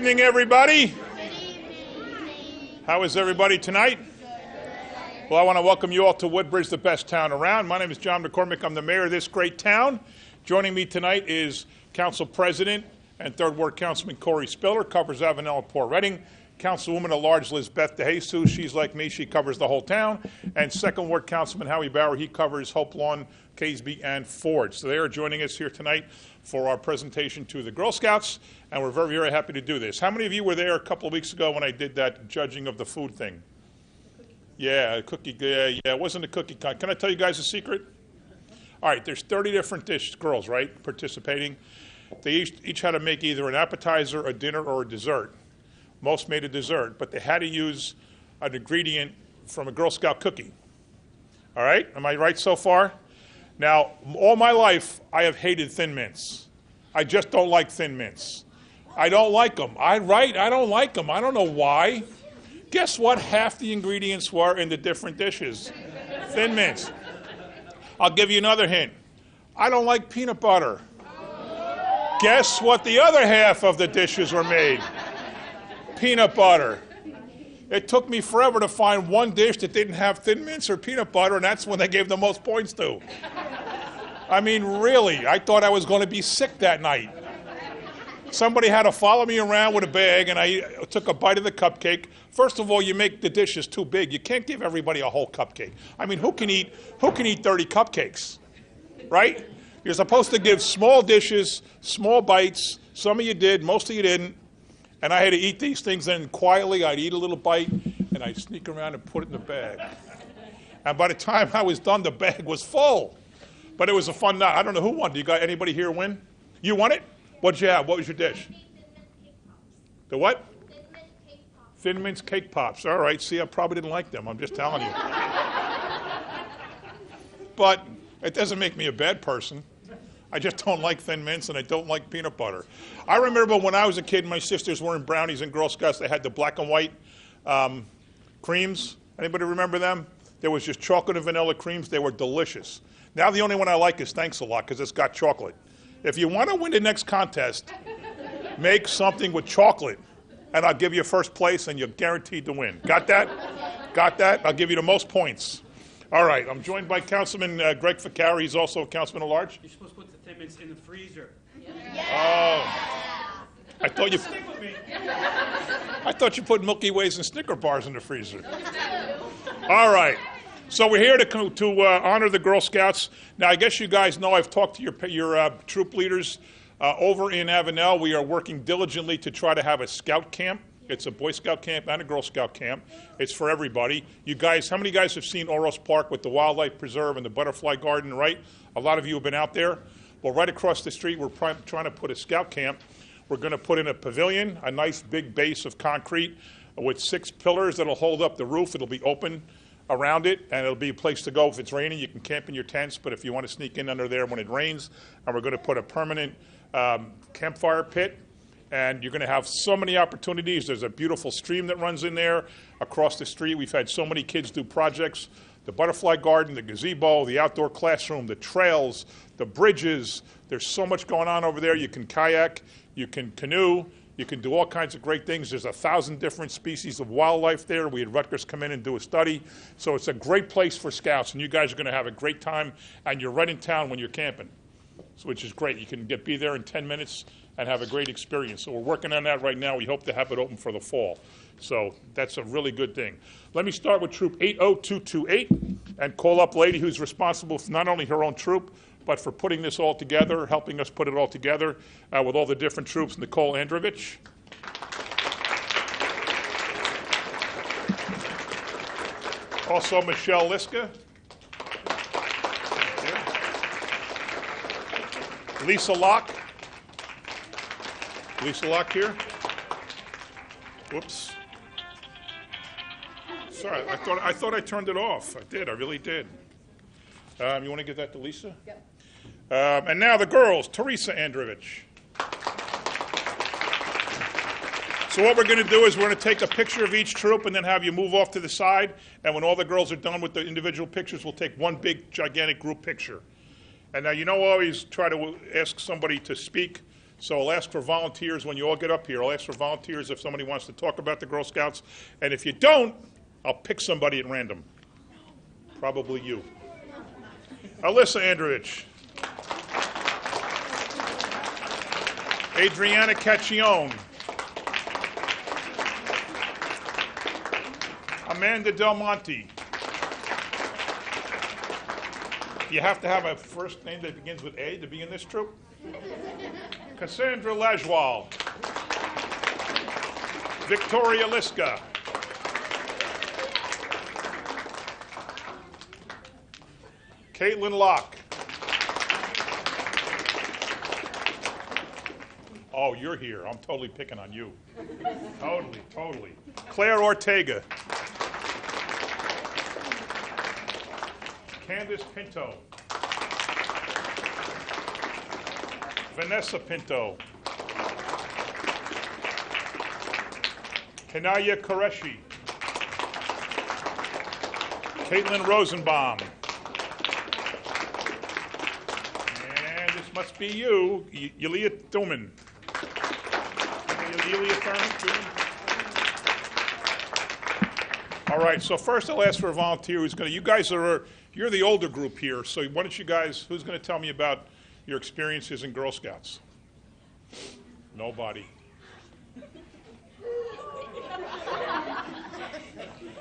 evening, everybody. How is everybody tonight? Well, I want to welcome you all to Woodbridge, the best town around. My name is John McCormick. I'm the mayor of this great town. Joining me tonight is Council President and Third Ward Councilman CORY SPILLAR, covers Avenel and Port Reading. Councilwoman at Large LIZBETH DEJESUS, she's like me, she covers the whole town. And Second Ward Councilman HOWIE BAUER, he covers Hope Lawn, Casby, and Ford. So they are joining us here tonight for our presentation to the Girl Scouts, and we're very, very happy to do this. How many of you were there a couple of weeks ago when I did that judging of the food thing? Yeah, a cookie, yeah, it wasn't a cookie con. Can I tell you guys a secret? All right, there's 30 different girls, right, participating. They each had to make either an appetizer, a dinner, or a dessert. Most made a dessert, but they had to use an ingredient from a Girl Scout cookie. All right, am I right so far? Now, all my life, I have hated Thin Mints. I just don't like Thin Mints. I don't like them. I don't like them. I don't know why. Guess what half the ingredients were in the different dishes? Thin Mints. I'll give you another hint. I don't like peanut butter. Guess what the other half of the dishes were made? Peanut butter. It took me forever to find one dish that didn't have Thin Mints or peanut butter, and that's when they gave the most points to. I mean, really, I thought I was going to be sick that night. Somebody had to follow me around with a bag, and I took a bite of the cupcake. First of all, you make the dishes too big. You can't give everybody a whole cupcake. I mean, who can eat 30 cupcakes, right? You're supposed to give small dishes, small bites. Some of you did, most of you didn't. And I had to eat these things, and quietly I'd eat a little bite, and I'd sneak around and put it in the bag. And by the time I was done, the bag was full. But it was a fun night. I don't know who won. Anybody here win? You won it? What'd you have? What was your dish? The what? Thin Mints Cake Pops. All right. See, I probably didn't like them. I'm just telling you. But it doesn't make me a bad person. I just don't like Thin Mints, and I don't like peanut butter. I remember when I was a kid, my sisters were in brownies and Girl Scouts. They had the black and white creams. Anybody remember them? There was just chocolate and vanilla creams. They were delicious. Now the only one I like is Thanks a Lot because it's got chocolate. If you want to win the next contest, make something with chocolate, and I'll give you first place, and you're guaranteed to win. Got that? Got that? I'll give you the most points. All right, I'm joined by Councilman Greg Ficarra. He's also a councilman at large. You're supposed to put the Thin Mints in the freezer. Oh. I thought you put Milky Ways and Snicker bars in the freezer. All right. So we're here to honor the Girl Scouts. Now, I guess you guys know I've talked to your troop leaders over in Avenel. We are working diligently to try to have a scout camp. It's a Boy Scout camp and a Girl Scout camp. It's for everybody. You guys, how many guys have seen Oros Park with the wildlife preserve and the butterfly garden, right? A lot of you have been out there. Well, right across the street, we're trying to put a scout camp. We're going to put in a pavilion, a nice big base of concrete with 6 pillars that'll hold up the roof. It'll be open around it, and it'll be a place to go. If it's raining, you can camp in your tents, but if you want to sneak in under there when it rains, and we're going to put a permanent campfire pit. And you're going to have so many opportunities. There's a beautiful stream that runs in there across the street. We've had so many kids do projects. The butterfly garden, the gazebo, the outdoor classroom, the trails, the bridges. There's so much going on over there. You can kayak, you can canoe, you can do all kinds of great things. There's 1,000 different species of wildlife there. We had Rutgers come in and do a study. So it's a great place for scouts, and you guys are going to have a great time, and you're right in town when you're camping, which is great. You can be there in 10 minutes and have a great experience. So we're working on that right now. We hope to have it open for the fall. So that's a really good thing. Let me start with Troop 80228 and call up a lady who's responsible for not only her own troop, but for putting this all together, helping us put it all together with all the different troops, Nicole Androvich. Also Michelle Liska. Lisa Locke. Lisa Locke here. Whoops. Sorry, I thought I turned it off. I did. I really did. You want to give that to Lisa? Yep. And now the girls, Teresa Androvich. So what we're going to do is we're going to take a picture of each troop and then have you move off to the side. And when all the girls are done with the individual pictures, we'll take one big, gigantic group picture. And now, you know, I always try to ask somebody to speak So I'll ask for volunteers when you all get up here. I'll ask for volunteers if somebody wants to talk about the Girl Scouts. And if you don't, I'll pick somebody at random. Probably you. Alyssa Androvich. Adriana Cacchione. Amanda Del Monte. You have to have a first name that begins with A to be in this troop? Cassandra Lajoie. Victoria Liska. Caitlin Locke. Oh, you're here. I'm totally picking on you. Totally. Claire Ortega. Candace Pinto. Vanessa Pinto. Kanaya Qureshi. Caitlin Rosenbaum. And this must be you, Yulia Thuman. Yulia Thuman. All right, so first I'll ask for a volunteer who's going to, you're the older group here, so why don't you guys, who's going to tell me about your experiences in Girl Scouts? Nobody.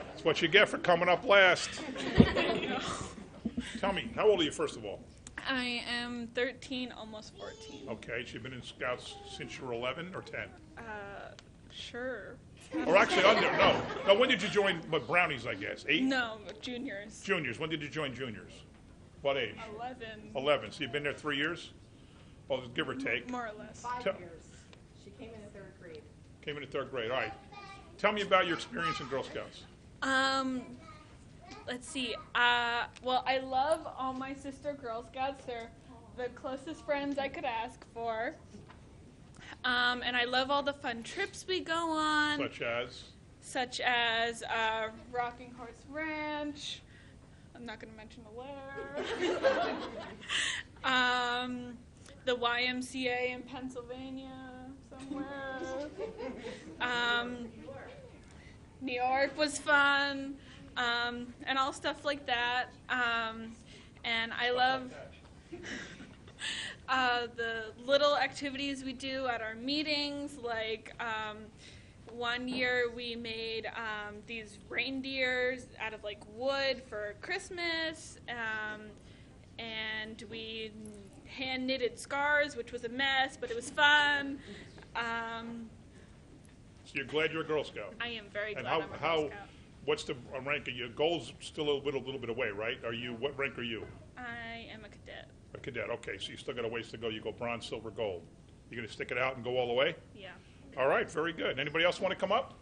That's what you get for coming up last. Tell me, how old are you, first of all? I am 13, almost 14. Okay, so you've been in Scouts since you were 11 or 10? Sure. Or actually, no. When did you join Brownies, I guess? 8? No, juniors. Juniors. When did you join juniors? What age? 11. 11. So you've been there 3 years? Well, give or take. More or less. 5 years. She came in 3rd grade. Came in 3rd grade. All right. Tell me about your experience in Girl Scouts. Let's see. Well, I love all my sister Girl Scouts. They're the closest friends I could ask for. And I love all the fun trips we go on. Such as Rocking Horse Ranch. I'm not going to mention where. The YMCA in Pennsylvania somewhere. New York was fun. And all stuff like that. And I love the little activities we do at our meetings, like one year we made these reindeers out of like wood for Christmas, and we hand knitted scarves, which was a mess, but it was fun. So you're glad you're a Girl Scout? I am very glad I'm a Girl Scout. What's the rank? Your goal's still a little bit away, right? What rank are you? I am a cadet. A cadet, okay, so you still got a ways to go. You go bronze, silver, gold. You going to stick it out and go all the way? Yeah. All right, very good. Anybody else want to come up?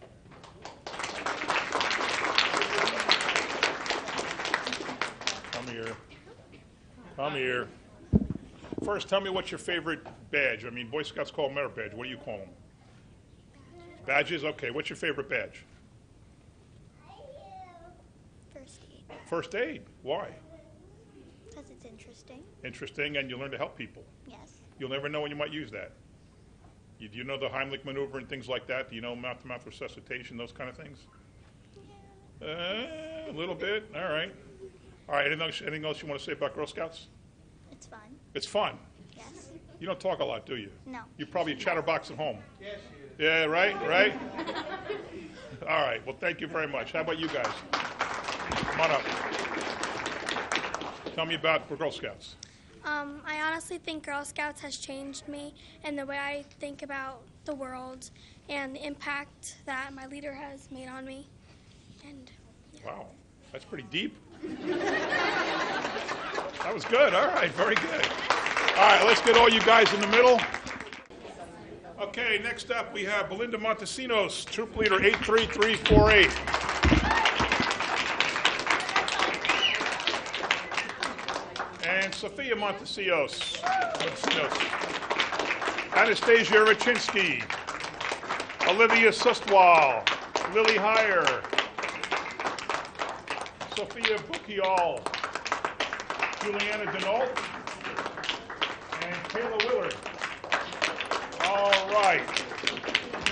Come here. First, tell me what's your favorite badge. I mean, Boy Scouts call them merit badge. What do you call them? Badges? Okay, what's your favorite badge? First aid. First aid? Why? Because it's interesting. Interesting, and you learn to help people. Yes. You'll never know when you might use that. Do you know the Heimlich maneuver and things like that? Do you know mouth-to-mouth resuscitation, those kind of things? A little bit. All right. All right. Anything else you want to say about Girl Scouts? It's fun. It's fun. Yes. You don't talk a lot, do you? No. You're probably a chatterbox at home. Yes, you do. Yeah, right? All right. Well, thank you very much. How about you guys? Come on up. Tell me about Girl Scouts. I honestly think Girl Scouts has changed me and the way I think about the world and the impact that my leader has made on me. And yeah. Wow, that's pretty deep. That was good. All right, very good. All right, let's get all you guys in the middle. Okay, next up we have Belinda Montesinos, troop leader 83348. And Sophia Montesinos. Anastasia Rachinsky. Olivia Sustwal. Lily Heyer. Sophia Bukial. Juliana Denault. And Kayla Willard.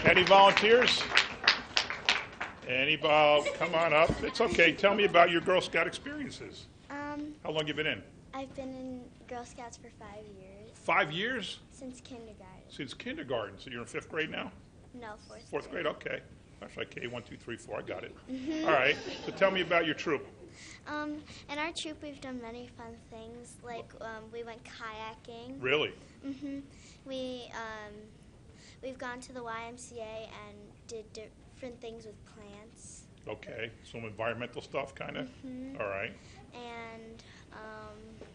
Any volunteers? Come on up. It's okay. Tell me about your Girl Scout experiences. How long have you been in? I've been in Girl Scouts for 5 years. 5 years? Since kindergarten. Since kindergarten. So you're in 5th grade now? No, fourth. Fourth grade, okay. That's like K, 1, 2, 3, 4. I got it. All right. So tell me about your troop. In our troop, we've done many fun things. Like we went kayaking. Really? We've gone to the YMCA and did different things with plants. Okay. Some environmental stuff, kind of? All right. And I'm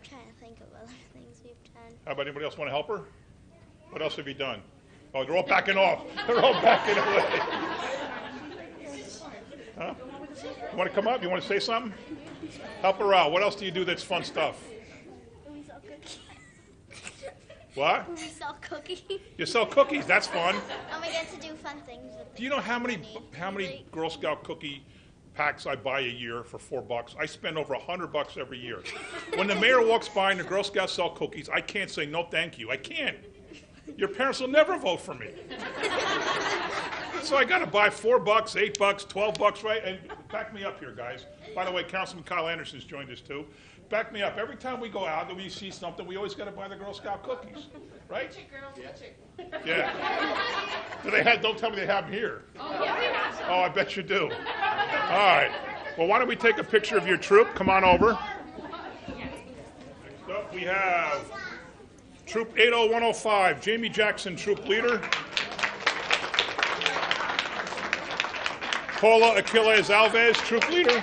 trying to think of other things we've done. How about anybody else want to help her? What else have you done? Oh, they're all backing off. They're all backing away. Huh? You want to come up? You want to say something? Help her out. What else do you do that's fun stuff? We sell cookies. What? We sell cookies. You sell cookies. That's fun. And we get to do fun things with Do you know how many Girl Scout cookie packs I buy a year for $4? I spend over $100 every year. When the mayor walks by and the Girl Scouts sell cookies, I can't say no thank you. I can't. Your parents will never vote for me. So I got to buy $4, $8, $12, right? And back me up here, guys. By the way, Councilman Kyle Anderson's joined us too. Back me up. Every time we go out and we see something, we always got to buy the Girl Scout cookies, right? Yeah. Don't tell me they have them here. Oh, I bet you do. All right. Well, why don't we take a picture of your troop? Come on over. Next up, we have Troop 80105, Jamie Jackson, troop leader. Paula Aquiles Alves, troop leader.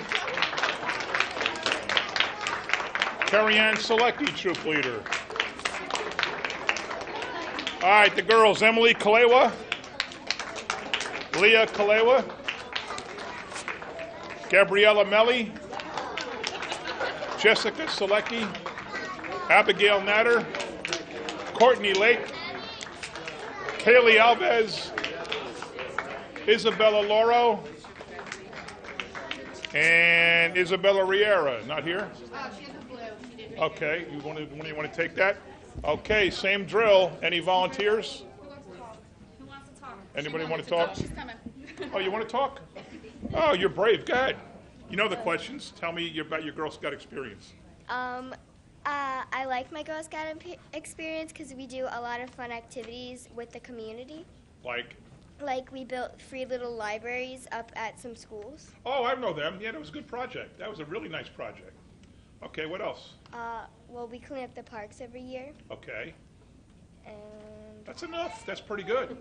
Carrie Ann Selecki, troop leader. All right, the girls, Emily Kalewa, Leah Kalewa, Gabriella Melli, Jessica Selecki, Abigail Natter, Courtney Lake, Kaylee Alves, Isabella Loro, and Isabella Riera. Not here? Okay, you want to take that? Okay, same drill. Any volunteers? Who wants to talk? Anybody want to talk? She's coming. Oh, you want to talk? Oh, you're brave. Go ahead. You know the questions. Tell me about your Girl Scout experience. I like my Girl Scout experience because we do a lot of fun activities with the community. Like we built free little libraries up at some schools. Oh, I know them. Yeah, that was a good project. That was a really nice project. Okay, what else? Well, we clean up the parks every year. Okay. And That's enough. That's pretty good.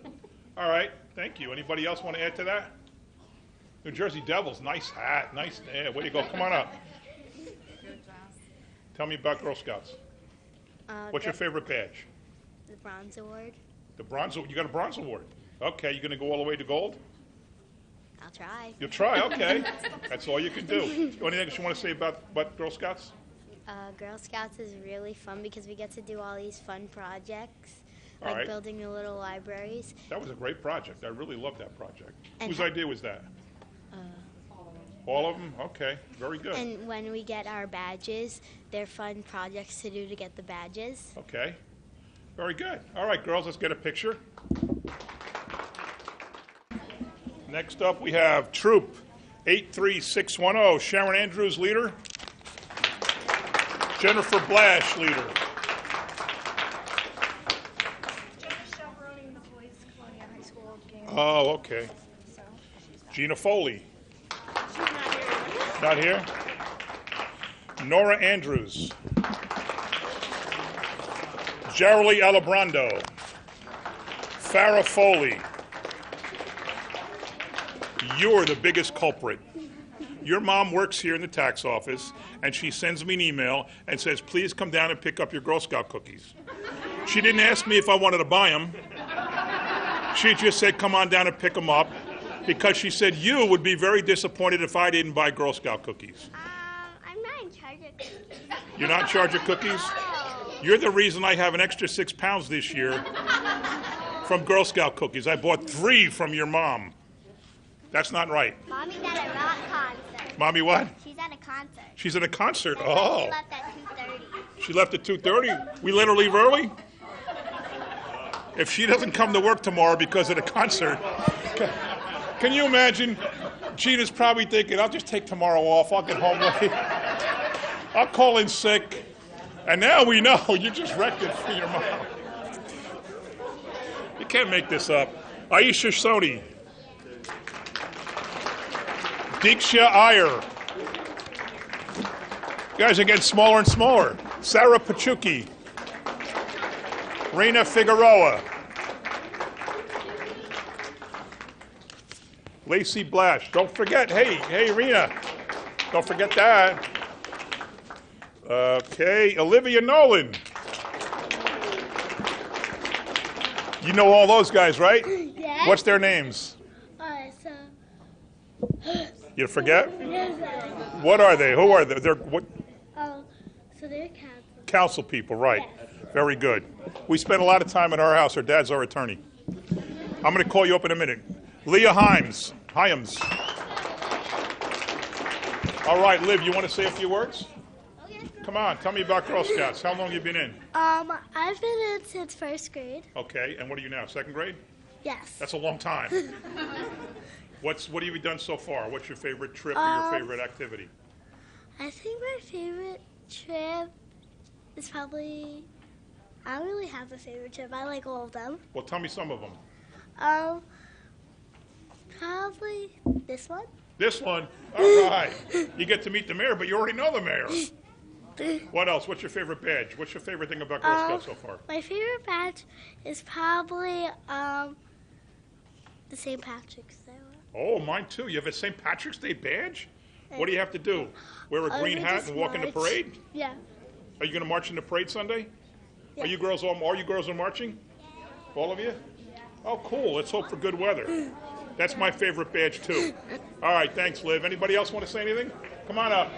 All right, thank you. Anybody else want to add to that? New Jersey Devils, nice hat, nice. Yeah, way to go. Come on up. Tell me about Girl Scouts. What's your favorite badge? The Bronze Award. The bronze. You got a bronze award. Okay, you going to go all the way to gold? I'll try. You'll try. Okay, that's all you can do. Anything else you want to say about Girl Scouts? Girl Scouts is really fun because we get to do all these fun projects, All like right. building the little libraries. That was a great project. I really loved that project. And Whose idea was that? All of them? Okay, very good. And when we get our badges, they're fun projects to do to get the badges. Okay, very good. All right, girls, let's get a picture. Next up, we have Troop 83610, Sharon Andrews, leader. Jennifer Blash, leader. Jenna's chaperoning the boys' Colonial High School game. Oh, okay. So Gina Foley. she's not here. Not here? Nora Andrews. Jarely Alabrando. Farrah Foley. You're the biggest culprit. Your mom works here in the tax office, and she sends me an email and says, please come down and pick up your Girl Scout cookies. She didn't ask me if I wanted to buy them. She just said, come on down and pick them up, because she said you would be very disappointed if I didn't buy Girl Scout cookies. I'm not in charge of cookies. You're not in charge of cookies? You're the reason I have an extra 6 pounds this year from Girl Scout cookies. I bought 3 from your mom. That's not right. Mommy's at a rock concert. Mommy what? She's at a concert. She's at a concert. That's why Oh. she left at 2:30. She left at 2:30? We let her leave early? if she doesn't come to work tomorrow because of the concert, can you imagine? Gina's probably thinking, I'll just take tomorrow off. I'll get home late. I'll call in sick. And now we know you just wrecked it for your mom. You can't make this up. Aisha Soni. Diksha Iyer. You guys are getting smaller and smaller. Sarah Pachuki. Rena Figueroa. Lacey Blash. Don't forget, hey, Rena. Don't forget that. Okay, Olivia Nolan. You know all those guys, right? Yes. What's their names? You forget? What are they? Who are they? They're what? So they're Council people, right. Yes. Very good. We spend a lot of time at our house. Her dad's our attorney. I'm going to call you up in a minute. Leah Hyams. All right, Liv, you want to say a few words? Okay. Come on, tell me about Girl Scouts. How long have you been in? I've been in since first grade. Okay, and what are you now, second grade? Yes. That's a long time. What have you done so far? What's your favorite trip or your favorite activity? I think my favorite trip is probably, I don't really have a favorite trip. I like all of them. Well, tell me some of them. Probably this one. This one? All right. You get to meet the mayor, but you already know the mayor. What else? What's your favorite badge? What's your favorite thing about Girl Scouts so far? My favorite badge is probably the St. Patrick's Day one. Oh, mine too. You have a St. Patrick's Day badge? What do you have to do? Wear a green hat and walk in the parade? Yeah. Are you going to march in the parade Sunday? Yeah. All you girls are marching? All of you? Oh, cool. Let's hope for good weather. That's my favorite badge, too. All right, thanks, Liv. Anybody else want to say anything? Come on up.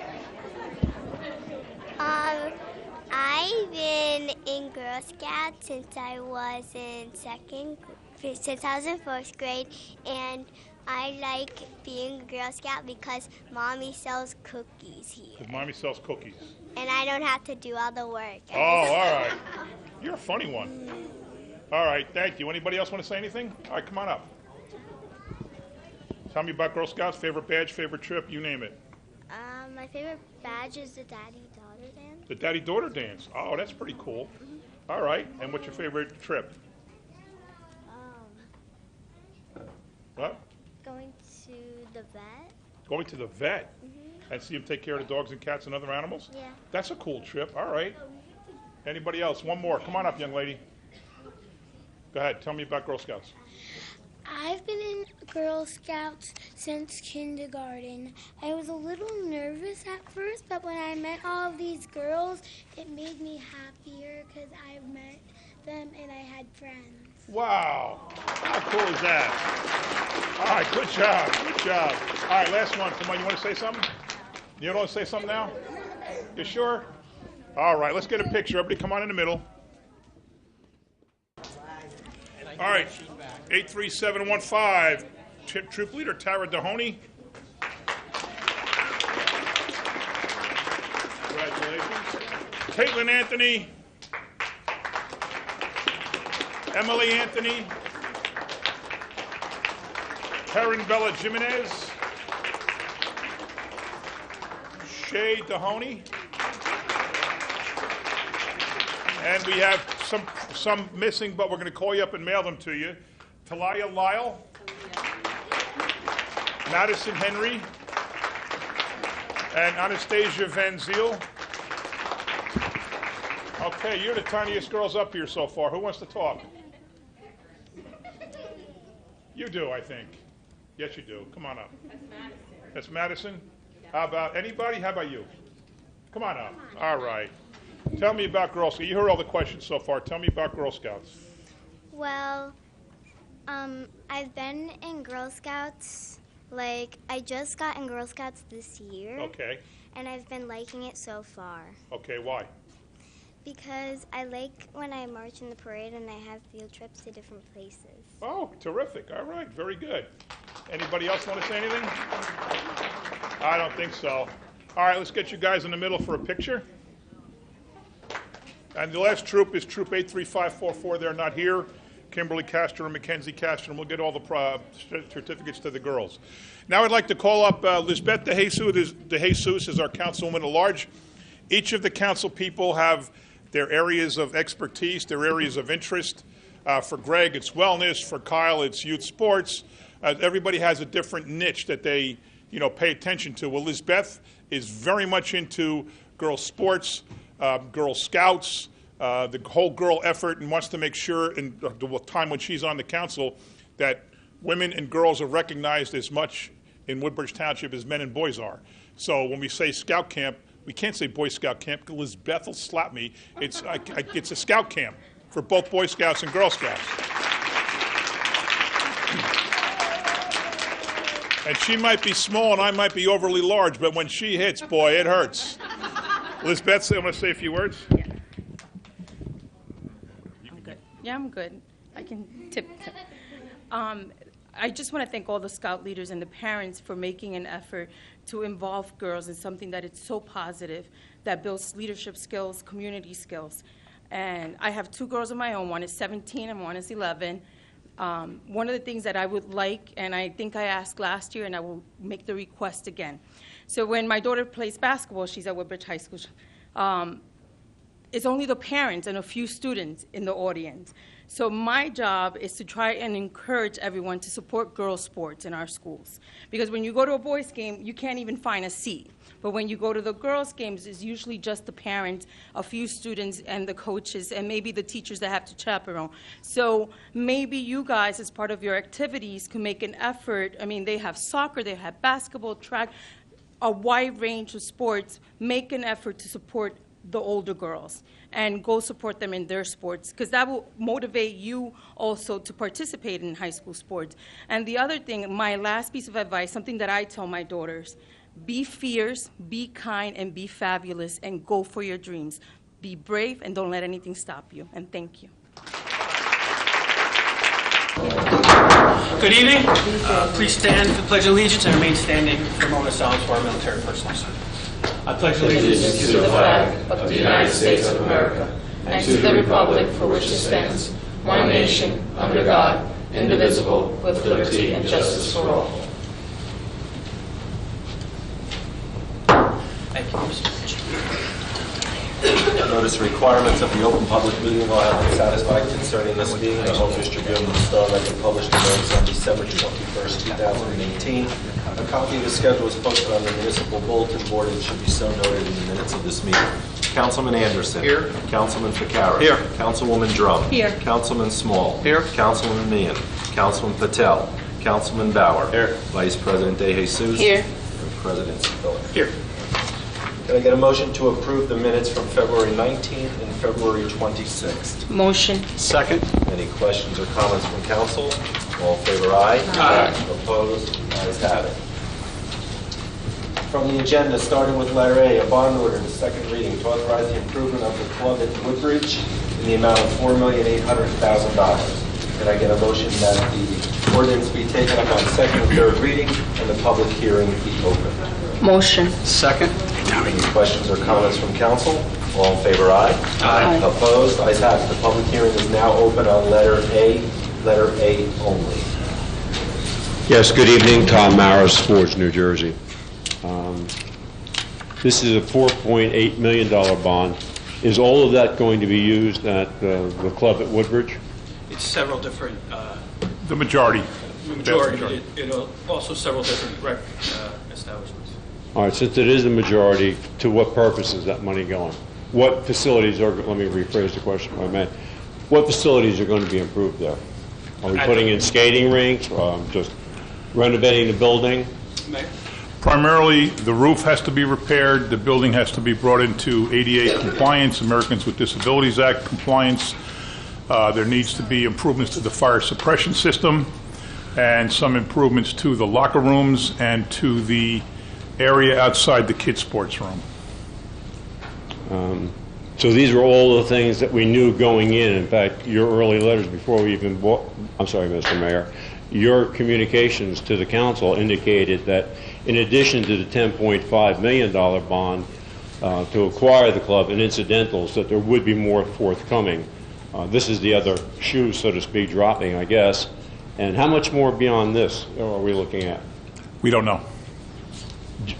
I've been in Girl Scouts since I was in first grade, and I like being a Girl Scout because Mommy sells cookies here. Because Mommy sells cookies. And I don't have to do all the work. Oh, all right. You're a funny one. All right, thank you. Anybody else want to say anything? All right, come on up. Tell me about Girl Scouts, favorite badge, favorite trip, you name it. My favorite badge is the daddy-daughter dance. The daddy-daughter dance. Oh, that's pretty cool. All right, and what's your favorite trip? What? Going to the vet. Going to the vet? And see him take care of the dogs and cats and other animals? Yeah. That's a cool trip. All right. Anybody else? One more. Come on up, young lady. Go ahead. Tell me about Girl Scouts. I've been in Girl Scouts since kindergarten. I was a little nervous at first, but when I met all of these girls, it made me happier because I met them and I had friends. Wow. How cool is that? All right, good job. Good job. All right, last one. Come on, you want to say something? You don't want to say something now? You sure? All right, let's get a picture. Everybody come on in the middle. All right, 83715, Troop Leader Tara Dahoney. Congratulations. Caitlin Anthony. Emily Anthony. Karen Bella Jimenez. Shay Dahoney. And we have some missing, but we're going to call you up and mail them to you. Talia Lyle, Madison Henry, and Anastasia Van Ziel. Okay, you're the tiniest girls up here so far. Who wants to talk? You do, I think. Yes, you do. Come on up. That's Madison. How about anybody? How about you? Come on up. All right. Tell me about Girl Scouts. You heard all the questions so far. Tell me about Girl Scouts. Well, I've been in Girl Scouts, I just got in Girl Scouts this year. Okay. And I've been liking it so far. Okay, why? Because I like when I march in the parade and I have field trips to different places. Oh, terrific. All right, very good. Anybody else want to say anything? I don't think so. All right, let's get you guys in the middle for a picture. And the last troop is Troop 83544. They're not here. Kimberly Castor and Mackenzie Castor, and we'll get all the certificates to the girls. Now I'd like to call up Lizbeth DeJesus as our councilwoman at large. Each of the council people have their areas of expertise, their areas of interest. For Greg, it's wellness. For Kyle, it's youth sports. Everybody has a different niche that they, pay attention to. Well, Lizbeth is very much into girls' sports, Girl Scouts, the whole girl effort, and wants to make sure in the time when she's on the council that women and girls are recognized as much in Woodbridge Township as men and boys are. So when we say scout camp, we can't say Boy Scout camp because Lizbeth will slap me. It's a scout camp for both Boy Scouts and Girl Scouts. And she might be small and I might be overly large, but when she hits, boy, it hurts. Lizbeth, I want to say a few words. Yeah. I'm good. Yeah, I'm good. I can tip. I just want to thank all the Scout leaders and the parents for making an effort to involve girls in something that is so positive, that builds leadership skills, community skills. And I have two girls of my own. One is 17 and one is 11. One of the things that I would like, and I think I asked last year, and I will make the request again. So when my daughter plays basketball, she's at Woodbridge High School, it's only the parents and a few students in the audience. So my job is to try and encourage everyone to support girls' sports in our schools. Because when you go to a boys' game, you can't even find a seat. But when you go to the girls' games, it's usually just the parents, a few students, and the coaches, and maybe the teachers that have to chaperone. So maybe you guys, as part of your activities, can make an effort. I mean, they have soccer, they have basketball, track, a wide range of sports. Make an effort to support the older girls and go support them in their sports, because that will motivate you also to participate in high school sports. And the other thing, my last piece of advice, something that I tell my daughters, be fierce, be kind, and be fabulous, and go for your dreams. Be brave, and don't let anything stop you. And thank you. Good evening. Please stand for the Pledge of Allegiance and remain standing for a moment of silence for our military personnel. I pledge allegiance to the flag of the United States of America and to the republic for which it stands, one nation, under God, indivisible, with liberty and justice for all. Thank you, Mr. Notice requirements of the Open Public Meeting Law have been satisfied concerning this meeting. The Home District Journal Star Record published a notice on December 21st, 2018. A copy of the schedule is posted on the municipal bulletin board and should be so noted in the minutes of this meeting. Councilman Anderson. Here. Councilman Ficarra. Here. Councilwoman Drum. Here. Councilman Small. Here. Councilman Meehan. Councilman Patel. Councilman Bauer. Here. Vice President DeJesus. Here. And President Spiller. Here. Can I get a motion to approve the minutes from February 19th and February 26th? Motion. Second. Any questions or comments from council? All in favor, aye. Aye. Opposed? Ayes have it. From the agenda, starting with letter A, a bond order, the second reading, to authorize the improvement of the club at Woodbridge in the amount of $4,800,000. Can I get a motion that the ordinance be taken up on second and third reading and the public hearing be open? Motion. Second. Any questions or comments from council? All in favor, aye. Aye. Opposed? Ayes have it. The public hearing is now open on letter A only. Yes, good evening. Tom Maris, Forge, New Jersey. This is a $4.8 million bond. Is all of that going to be used at the club at Woodbridge? It's several different, The majority. majority. It'll also several different establishments. All right, since it is the majority, to what purpose is that money going? What facilities are, let me rephrase the question if I may. What facilities are going to be improved there? Are we putting in skating rinks, just renovating the building? Mayor? Primarily, the roof has to be repaired, the building has to be brought into ADA compliance, Americans with Disabilities Act compliance. There needs to be improvements to the fire suppression system and some improvements to the locker rooms and to the area outside the kids' sports room. So these are all the things that we knew going in. In fact, your early letters before we even bought, I'm sorry, Mr. Mayor, your communications to the council indicated that in addition to the $10.5 million bond to acquire the club and incidentals, that there would be more forthcoming This is the other shoe, so to speak, dropping, I guess. And how much more beyond this are we looking at? We don't know.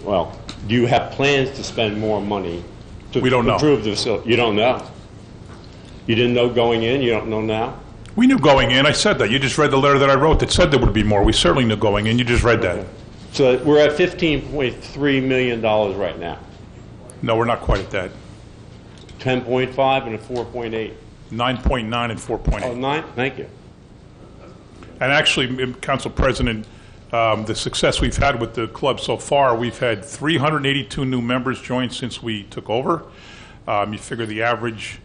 Well, do you have plans to spend more money to We don't know. improve the facility? You don't know? You didn't know going in? You don't know now? We knew going in. I said that. You just read the letter that I wrote that said there would be more. We certainly knew going in. You just read that. So we're at $15.3 million right now. No, we're not quite at that. 10.5 and a 4.8. 9.9 and 4.8. Oh, 9? Thank you. And actually, Council President, the success we've had with the club so far, we've had 382 new members join since we took over. You figure the average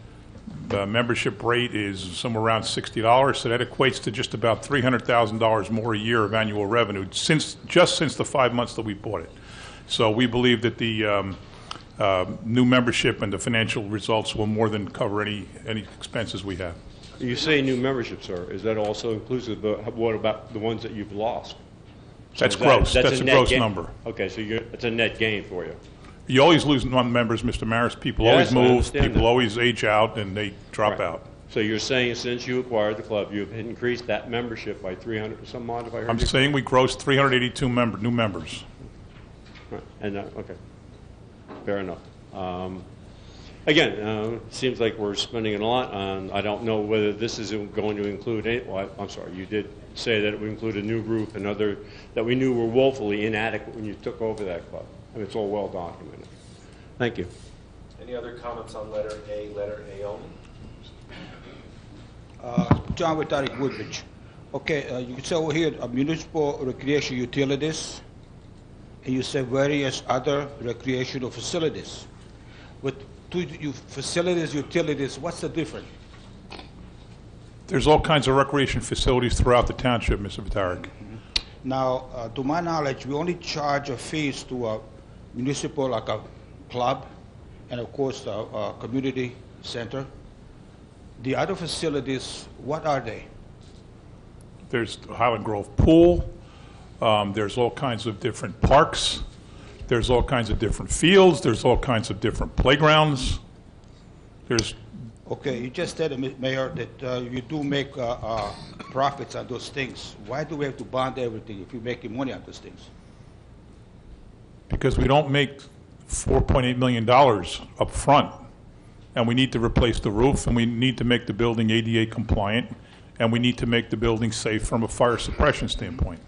membership rate is somewhere around $60, so that equates to just about $300,000 more a year of annual revenue just since the 5 months that we bought it. So we believe that the new membership and the financial results will more than cover any expenses we have. You say new membership, sir. Is that also inclusive of what about the ones that you've lost? That's gross. That's a gross gain. number. Okay, so it's a net gain for you. You always lose members, Mr. Maris. People always move. People always age out, and they drop out. So you're saying since you acquired the club, you've increased that membership by 300 or some odd, if I heard you? I'm saying we grossed 382 new members. Right. And okay, fair enough. Again, it seems like we're spending a lot on. I don't know whether this is going to include any. Well, I'm sorry, you did say that it would include a new roof and other that we knew were woefully inadequate when you took over that club. I mean, it's all well documented. Thank you. Any other comments on letter A only? John with Woodbridge. Okay, you say over here municipal recreation utilities, and you say various other recreational facilities. With facilities, utilities, what's the difference? There's all kinds of recreation facilities throughout the township, Mr. Vitarik. Now, to my knowledge, we only charge a fees to a municipal, like a club, and of course, a community center. The other facilities, what are they? There's Highland Grove Pool. There's all kinds of different parks. There's all kinds of different fields. There's all kinds of different playgrounds. There's. Okay, you just said, Mayor, that you do make profits on those things. Why do we have to bond everything if you're making money on those things? Because we don't make $4.8 million up front, and we need to replace the roof, and we need to make the building ADA compliant, and we need to make the building safe from a fire suppression standpoint.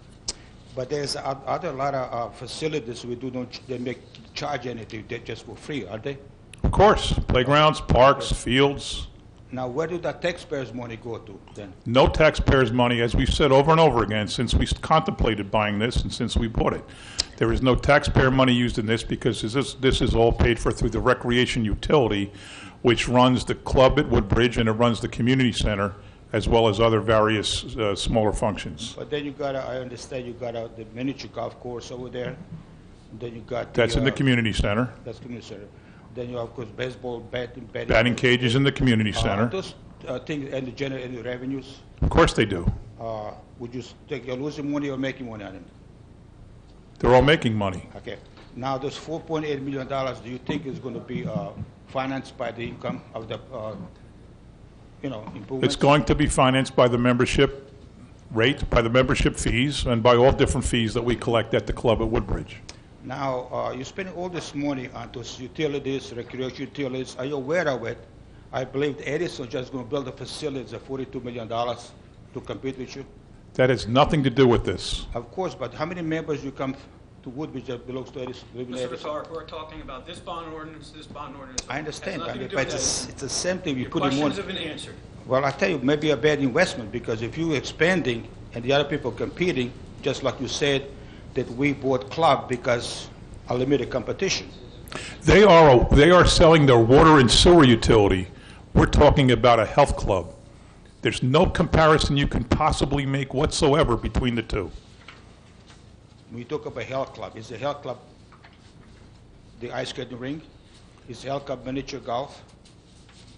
But there's other lot of facilities we don't charge anything. They're just for free, are they? Of course, playgrounds, parks, fields. Now, where do the taxpayers' money go to then? No taxpayers' money, as we've said over and over again since we contemplated buying this and since we bought it. There is no taxpayer money used in this because this is all paid for through the recreation utility, which runs the club at Woodbridge and it runs the community center, as well as other various smaller functions. But then you got, I understand you got the miniature golf course over there. Then you got that's in the community center. That's community center. Then you have, of course, baseball, batting cages in the community center. Those things and generate any revenues? Of course they do. Would you think you're losing money or making money on them? They're all making money. Okay. Now, those $4.8 million, do you think is going to be financed by the income of the, improvements? It's going to be financed by the membership rate, by the membership fees, and by all different fees that we collect at the club at Woodbridge. Now, you're spending all this money on those utilities, recreation utilities. Are you aware of it? I believe Edison just going to build a facility at $42 million to compete with you. That has nothing to do with this. Of course, but how many members you come to Woodbridge that belongs to Edison? Mr. Vitarik, we're talking about this bond ordinance. I understand, but it's the same thing. Your questions have been answered. Well, I tell you, maybe a bad investment, because if you're expanding and the other people competing, just like you said, that we bought club because a limited competition. They are selling their water and sewer utility. We're talking about a health club. There's no comparison you can possibly make whatsoever between the two. When you talk about health club, is the health club the ice skating rink? Is the health club miniature golf?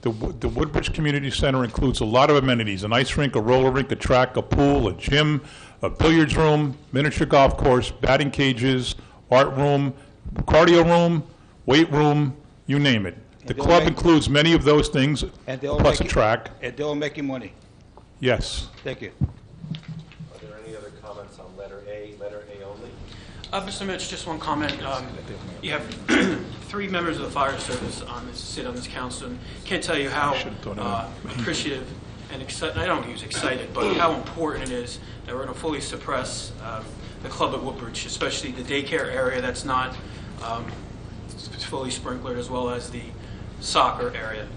The Woodbridge Community Center includes a lot of amenities: an ice rink, a roller rink, a track, a pool, a gym, a billiards room, miniature golf course, batting cages, art room, cardio room, weight room, you name it. The club includes many of those things, plus a track. And they're all making money. Yes. Thank you. Are there any other comments on letter A only? Mr. Mitch, just one comment. You have 3 members of the fire service sit on this council, and can't tell you how appreciative and excited, I don't use excited, but how important it is that we're going to fully suppress the club at Woodbridge, especially the daycare area that's not fully sprinklered, as well as the soccer area.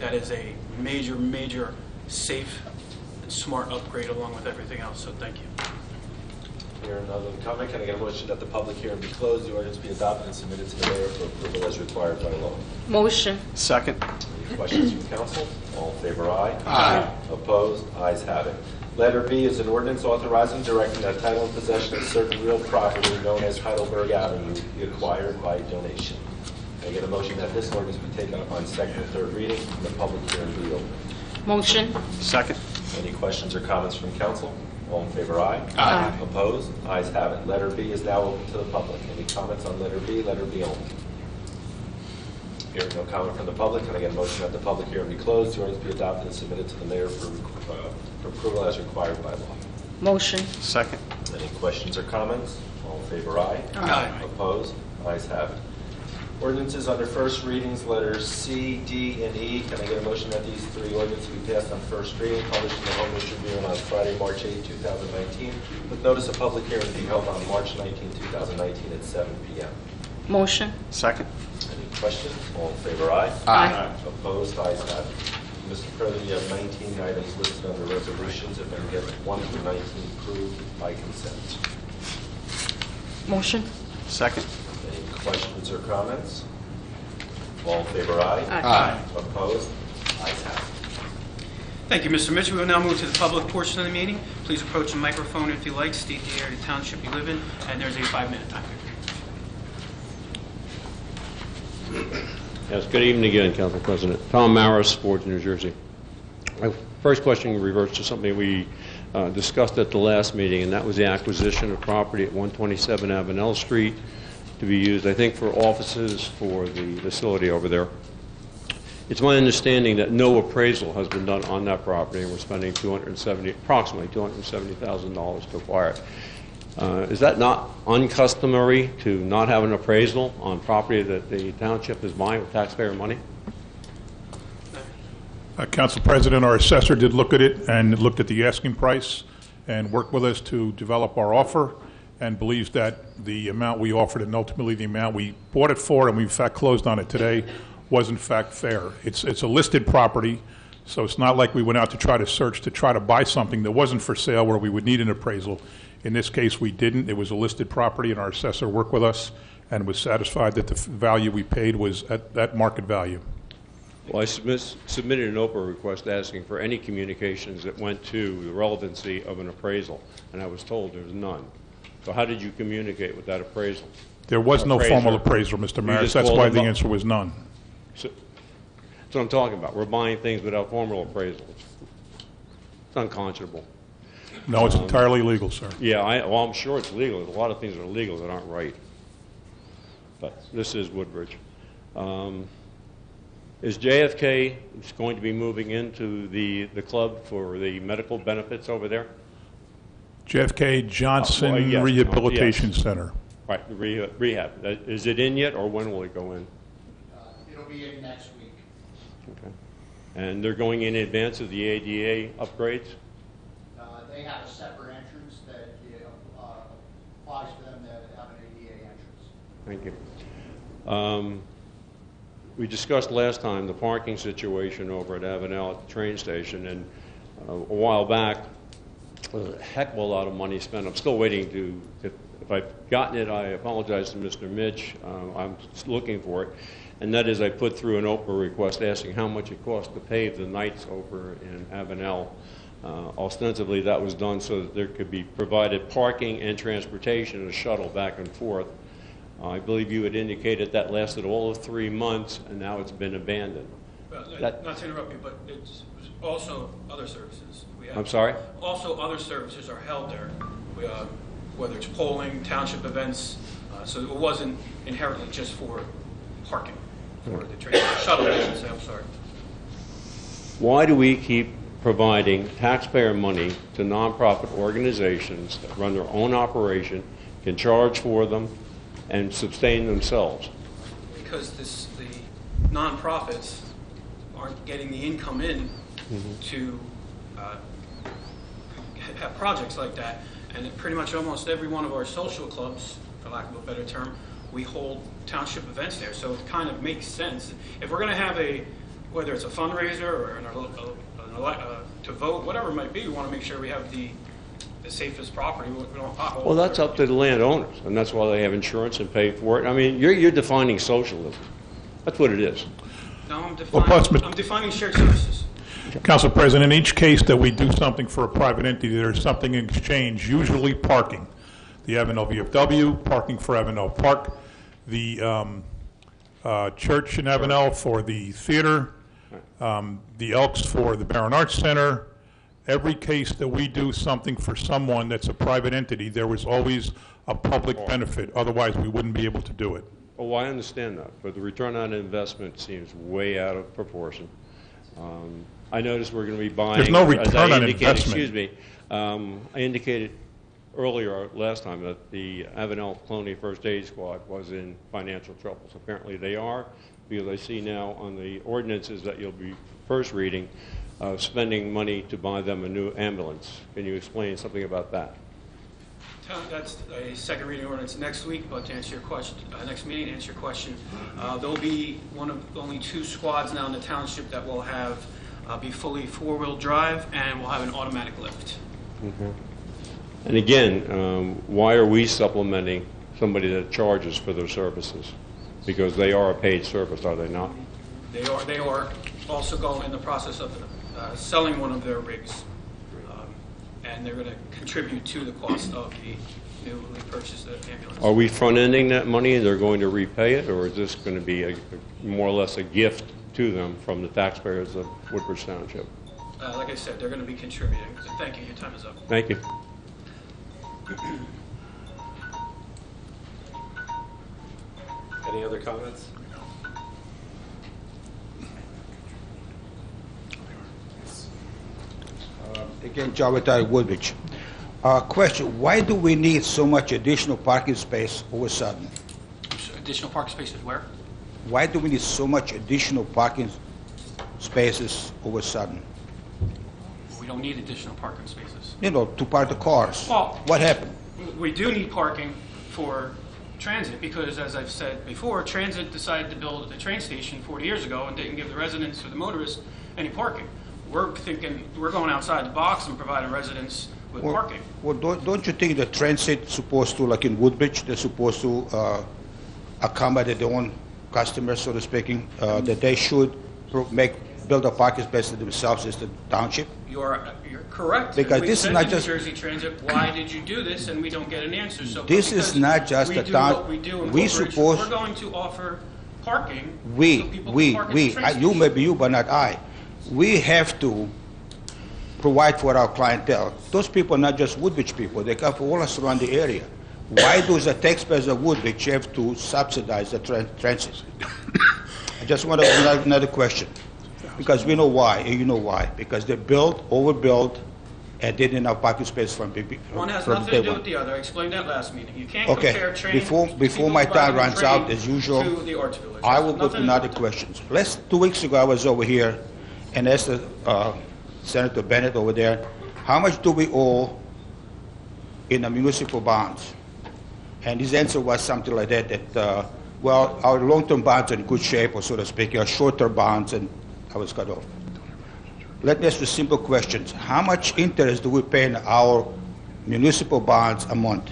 That is a major, major safe and smart upgrade along with everything else, so thank you. Here another comment. Can I get a motion that the public hearing be closed, the ordinance be adopted and submitted to the mayor for approval as required by law? Motion. Second. Any questions from council? All in favor, aye. Aye. Opposed? Ayes have it. Letter B is an ordinance authorizing and directing that title and possession of certain real property known as Heidelberg Avenue be acquired by donation. Can I get a motion that this ordinance be taken up on second and third reading and the public hearing be open? Motion. Second. Any questions or comments from council? All in favor, aye. Aye. Opposed? Ayes have it. Letter B is now open to the public. Any comments on letter B? Letter B only. Hearing no comment from the public, can I get a motion that the public hearing be closed, the ordinance be adopted and submitted to the mayor for approval as required by law? Motion. Second. Any questions or comments? All in favor, aye. Aye. Opposed? Ayes have it. Ordinances under first readings, letters C, D, and E. Can I get a motion that these 3 ordinances be passed on first reading, published in the Home Tribune on Friday, March 8, 2019, with notice of public hearing to be held on March 19, 2019 at 7 p.m.? Motion. Second. Any questions? All in favor, aye. Aye. Opposed? Ayes have it. Mr. President, you have 19 items listed under resolutions. If I can get 1 through 19 approved by consent. Motion. Second. Any questions or comments? All in favor, aye. Aye. Opposed? Ayes have it. Thank you, Mr. Mitchell. We will now move to the public portion of the meeting. Please approach the microphone if you like, state the area of the township you live in, and there's a 5-minute time period. Yes, good evening again, Council President. Tom Maris, Forge, New Jersey. My first question reverts to something we discussed at the last meeting, and that was the acquisition of property at 127 Avenel Street to be used, I think, for offices for the facility over there. It's my understanding that no appraisal has been done on that property, and we're spending approximately $270,000 to acquire it. Is that not uncustomary to not have an appraisal on property that the township is buying with taxpayer money? Council President, our assessor did look at it and looked at the asking price and worked with us to develop our offer and believes that the amount we offered and ultimately the amount we bought it for, and we in fact closed on it today, was in fact fair. It's a listed property, so it's not like we went out to try to search to try to buy something that wasn't for sale where we would need an appraisal. In this case, we didn't. It was a listed property, and our assessor worked with us and was satisfied that the value we paid was at market value. Well, I submitted an Oprah request asking for any communications that went to the relevancy of an appraisal, and I was told there was none. So how did you communicate with that appraisal? There was no formal appraisal, Mr. Maris. That's why the answer was none. So, that's what I'm talking about. We're buying things without formal appraisal. It's unconscionable. No, it's entirely legal, sir. Yeah, well, I'm sure it's legal. There's a lot of things that are legal that aren't right. But this is Woodbridge. Is JFK going to be moving into the club for the medical benefits over there? JFK Johnson Rehabilitation Center. Right, rehab. Is it in yet, or when will it go in? It'll be in next week. Okay. And they're going in advance of the ADA upgrades? They have a separate entrance that applies to them that have an ADA entrance. Thank you. We discussed last time the parking situation over at Avenel at the train station, and a while back, there was a heck of a lot of money spent. I'm still waiting to, if I've gotten it, I apologize to Mr. Mitch. I'm looking for it. And that is, I put through an Oprah request asking how much it cost to pave the nights over in Avenel. Ostensibly, that was done so that there could be provided parking and transportation and a shuttle back and forth. I believe you had indicated that lasted all of 3 months, and now it's been abandoned. Well, not to interrupt you, but it's also other services. I'm sorry? Also, other services are held there, whether it's polling, township events, so it wasn't inherently just for parking. for the train shuttle, I should say. I'm sorry. Why do we keep providing taxpayer money to nonprofit organizations that run their own operation, can charge for them, and sustain themselves? Because the nonprofits aren't getting the income in to have projects like that. And pretty much almost every one of our social clubs, for lack of a better term, we hold township events there. So it kind of makes sense. If we're going to have whether it's a fundraiser or to vote, whatever it might be, we want to make sure we have the safest property. We don't have potholes. Well, that's up to the landowners, and that's why they have insurance and pay for it. I mean, you're defining socialism. That's what it is. No, I'm defining shared services. Council President, in each case that we do something for a private entity, there's something in exchange, usually parking. The Avenel VFW, parking for Avenel Park, the church in Avenel for the theater, the Elks for the Barron Arts Center. Every case that we do something for someone that's a private entity, there was always a public benefit. Otherwise, we wouldn't be able to do it. Oh, I understand that, but the return on investment seems way out of proportion. I noticed we're going to be buying. There's no return on investment. Excuse me. I indicated earlier last time that the Avenel Colony First Aid Squad was in financial troubles. Apparently they are, because I see now on the ordinances that you'll be first reading, spending money to buy them a new ambulance. Can you explain something about that? That's a second reading ordinance next week, but to answer your question, next meeting, to answer your question, there'll be one of only 2 squads now in the township that will have be fully 4-wheel drive, and we'll have an automatic lift. And again, why are we supplementing somebody that charges for their services? Because they are a paid service, are they not? They are also going in the process of selling one of their rigs, and they're going to contribute to the cost of the newly purchased ambulance. Are we front-ending that money and they're going to repay it, or is this going to be more or less a gift to them from the taxpayers of Woodbridge Township? Like I said, they're going to be contributing. Thank you. Your time is up. Thank you. Any other comments? Again, Javed Woodbridge. Question, why do we need so much additional parking space all of a sudden? Additional parking spaces where? Why do we need so much additional parking spaces all of a sudden? We don't need additional parking spaces. You know, to park the cars. Well, what happened? We do need parking for transit because, as I've said before, transit decided to build the train station 40 years ago and didn't give the residents or the motorists any parking. We're thinking we're going outside the box and providing residents with parking. Well, don't you think the transit's supposed to, like in Woodbridge, they're supposed to accommodate their own customers, so to speaking, that they should build a parking space themselves as the township? You're correct. Because this is not just New Jersey Transit. Why did you do this? And we don't get an answer. So this is not just the town. We suppose we're going to offer parking. You maybe you, but not I. We have to provide for our clientele. Those people are not just Woodbridge people. They come from all around the area. Why does the taxpayers of Woodbridge have to subsidize the transit? I just want another question. Because we know why, and you know why. Because they overbuilt, and they didn't have parking space from the One has nothing to do with the other. I explained that last meeting. You can't compare train before my time runs out, as usual, to the Arts Village. I will go to another questions. 2 weeks ago, I was over here and asked Senator Bennett over there, how much do we owe in the municipal bonds? And his answer was something like that, well, our long-term bonds are in good shape, or so to speak, our short-term bonds, and I was cut off. Let me ask you simple questions. How much interest do we pay in our municipal bonds a month?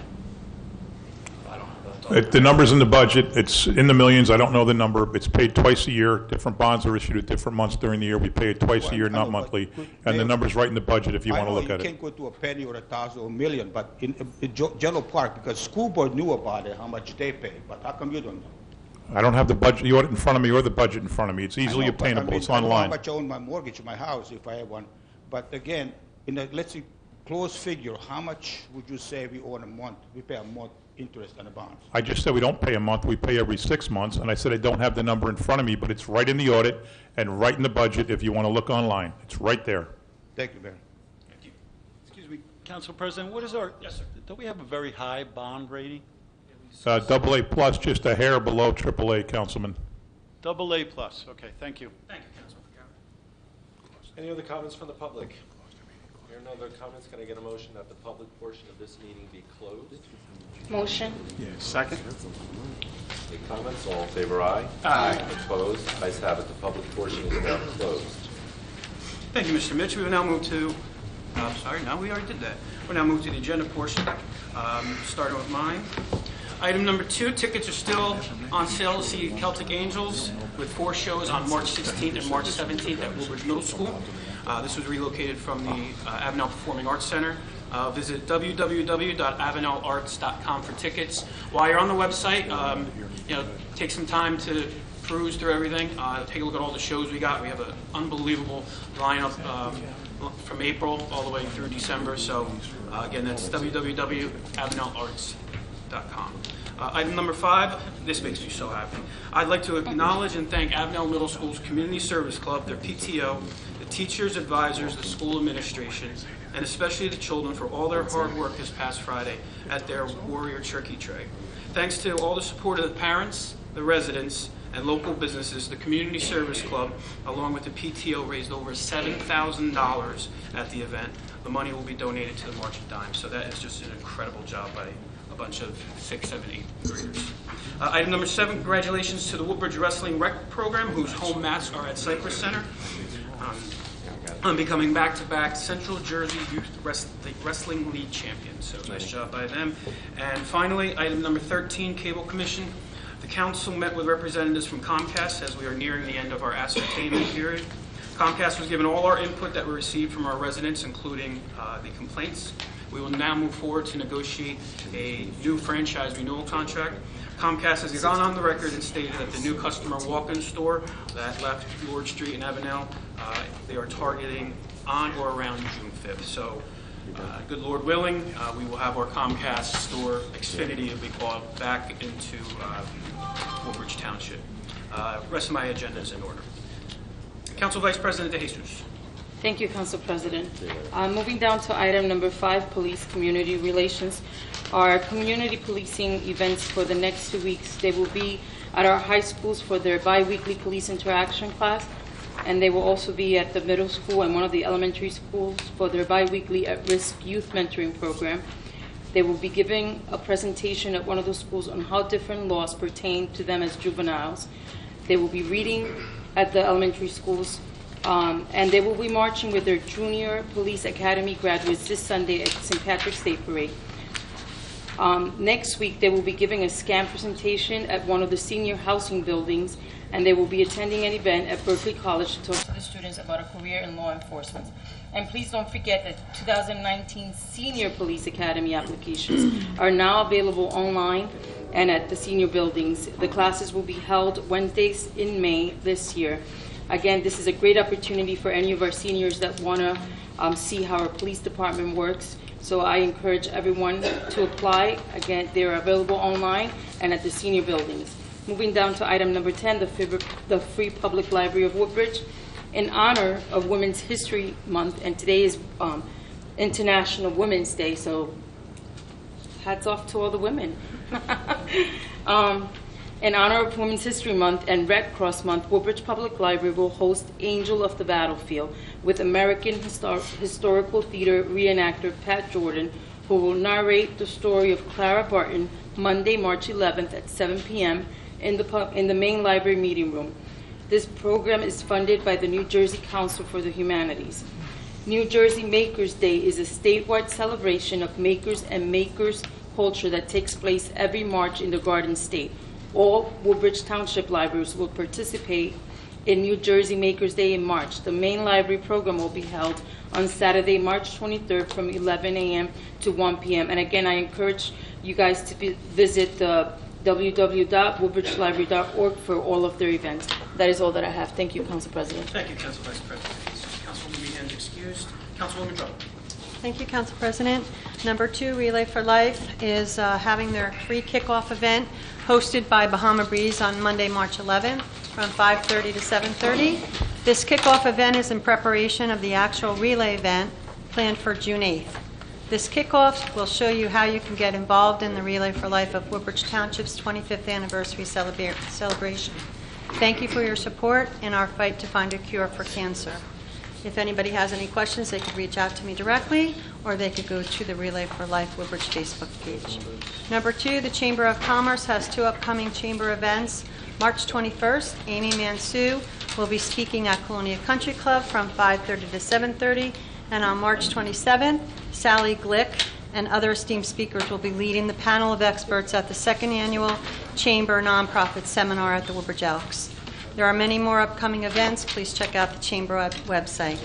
The number's in the budget. It's in the millions. I don't know the number. It's paid twice a year. Different bonds are issued at different months during the year. We pay it twice a year, not monthly. And the number's right in the budget if you want to look at it. You can't go to a penny or 1,000 or a million, but in Jello Park, because school board knew about it, how much they pay, but how come you don't know? I don't have the budget, you have it in front of me or the budget in front of me. It's easily obtainable. It's online. I know how much I own my mortgage, my house, if I have one. But again, let's say close figure, how much would you say we owe a month? We pay a month interest on the bonds. I just said we don't pay a month, we pay every 6 months, and I said I don't have the number in front of me, but it's right in the audit and right in the budget if you want to look online. It's right there. Thank you, Mayor. Excuse me, Council President, what is our, yes, sir. Don't we have a very high bond rating? AA plus, just a hair below AAA, Councilman. AA plus, okay, thank you. Thank you, Councilman. Any other comments from the public? Here are no other comments. Can I get a motion that the public portion of this meeting be closed? Motion. Second. Any comments? All in favor, aye. Aye. Opposed? Ayes have it. The public portion is now closed. Thank you, Mr. Mitch. We will now move to, sorry, no, we already did that. We'll now move to the agenda portion, starting with mine. Item number 2, tickets are still on sale to see Celtic Angels with 4 shows on March 16th and March 17th at Woodbridge Middle School. This was relocated from the Avenel Performing Arts Center. Visit www.avenelarts.com for tickets. While you're on the website, take some time to peruse through everything. Take a look at all the shows we got. We have an unbelievable lineup from April all the way through December. So again, that's www.avenelarts.com. Item number 5, this makes me so happy. I'd like to acknowledge and thank Avenel Middle School's Community Service Club, their PTO, the teachers, advisors, the school administration, and especially the children for all their hard work this past Friday at their Warrior Turkey Tray. Thanks to all the support of the parents, the residents, and local businesses, the Community Service Club, along with the PTO, raised over $7,000 at the event. The money will be donated to the March of Dimes, so that is just an incredible job by a bunch of 6th, 7th, 8th graders. Item number 7, congratulations to the Woodbridge Wrestling Rec Program, whose home mats are at Cypress Center. On becoming back-to-back Central Jersey Youth Wrestling League champions. So nice job by them. And finally, item number 13, Cable Commission. The council met with representatives from Comcast as we are nearing the end of our ascertainment period. Comcast was given all our input that we received from our residents, including the complaints. We will now move forward to negotiate a new franchise renewal contract. Comcast has gone on the record and stated that the new customer walk-in store that left Lord Street in Avenel, they are targeting on or around June 5th. So, good Lord willing, we will have our Comcast store, Xfinity, we call it, back into Woodbridge Township. Rest of my agenda is in order. Council Vice President DeJesus. Thank you, Council President. Moving down to item number 5, Police Community Relations. Our community policing events for the next 2 weeks, they will be at our high schools for their bi-weekly police interaction class, and they will also be at the middle school and one of the elementary schools for their bi-weekly at-risk youth mentoring program. They will be giving a presentation at one of those schools on how different laws pertain to them as juveniles. They will be reading at the elementary schools, and they will be marching with their junior police academy graduates this Sunday at St. Patrick's Day Parade. Next week, they will be giving a SCAM presentation at one of the senior housing buildings, and they will be attending an event at Berkeley College to talk to the students about a career in law enforcement. And please don't forget that 2019 Senior Police Academy applications are now available online and at the senior buildings. The classes will be held Wednesdays in May this year. Again, this is a great opportunity for any of our seniors that want to see how our police department works. So I encourage everyone to apply. Again, they're available online and at the senior buildings. Moving down to item number 10, the Free Public Library of Woodbridge. In honor of Women's History Month, and today is International Women's Day, so hats off to all the women. In honor of Women's History Month and Red Cross Month, Woodbridge Public Library will host Angel of the Battlefield with American Historical Theater reenactor Pat Jordan, who will narrate the story of Clara Barton Monday, March 11th at 7 p.m. in the main library meeting room. This program is funded by the New Jersey Council for the Humanities. New Jersey Makers Day is a statewide celebration of makers and makers culture that takes place every March in the Garden State. All Woodbridge Township libraries will participate in New Jersey Makers Day in March. The main library program will be held on Saturday, March 23rd from 11 a.m. to 1 p.m. And again, I encourage you guys to visit the www.woodbridgelibrary.org for all of their events. That is all that I have. Thank you, Council President. Thank you, Council Vice President. Councilwoman Meehan excused. Councilwoman Drum. Thank you, Council President. Number 2, Relay for Life is having their free kickoff event hosted by Bahama Breeze on Monday, March 11th from 5:30 to 7:30. This kickoff event is in preparation of the actual relay event planned for June 8th. This kickoff will show you how you can get involved in the Relay for Life of Woodbridge Township's 25th anniversary celebration. Thank you for your support in our fight to find a cure for cancer. If anybody has any questions, they could reach out to me directly, or they could go to the Relay for Life Woodbridge Facebook page. Number 2, the Chamber of Commerce has 2 upcoming chamber events. March 21st, Amy Mansue will be speaking at Colonia Country Club from 5:30 to 7:30, and on March 27th, Sally Glick and other esteemed speakers will be leading the panel of experts at the 2nd Annual Chamber Nonprofit Seminar at the Woodbridge Elks. There are many more upcoming events. Please check out the Chamber website.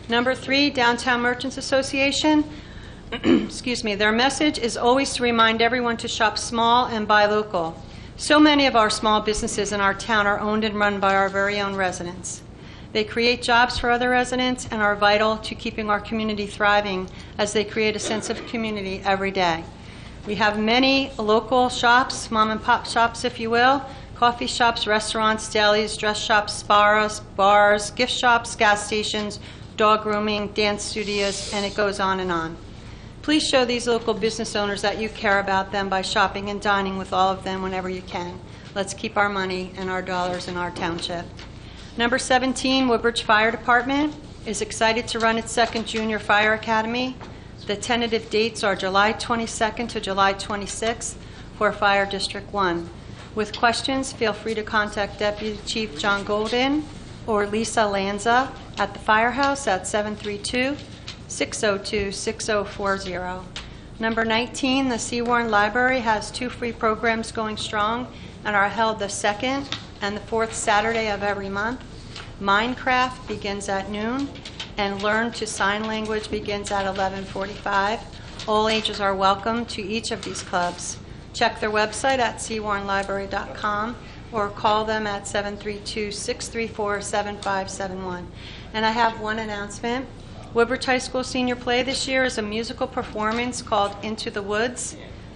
Number 3, Downtown Merchants Association. Excuse me. Their message is always to remind everyone to shop small and buy local. So many of our small businesses in our town are owned and run by our very own residents. They create jobs for other residents and are vital to keeping our community thriving as they create a sense of community every day. We have many local shops, mom and pop shops if you will, coffee shops, restaurants, delis, dress shops, spas, bars, gift shops, gas stations, dog grooming, dance studios, and it goes on and on. Please show these local business owners that you care about them by shopping and dining with all of them whenever you can. Let's keep our money and our dollars in our township. Number 17, Woodbridge Fire Department is excited to run its 2nd Junior Fire Academy. The tentative dates are July 22nd to July 26th for Fire District 1. With questions, feel free to contact Deputy Chief John Golden or Lisa Lanza at the firehouse at 732-602-6040. Number 19, the Seawarren Library has 2 free programs going strong and are held the 2nd and the 4th Saturday of every month. Minecraft begins at noon, and Learn to Sign Language begins at 11:45. All ages are welcome to each of these clubs. Check their website at seawarrenlibrary.com or call them at 732-634-7571. And I have one announcement. Woodbridge High School Senior Play this year is a musical performance called Into the Woods.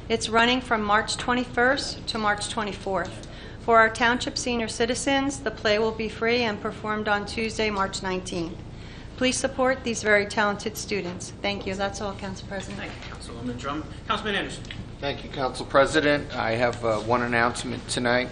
It's running from March 21st to March 24th. For our township senior citizens, the play will be free and performed on Tuesday, March 19th. Please support these very talented students. Thank you. That's all, Council President. Thank you, Councilwoman Drum. Councilman Anderson. Thank you, Council President. I have one announcement tonight.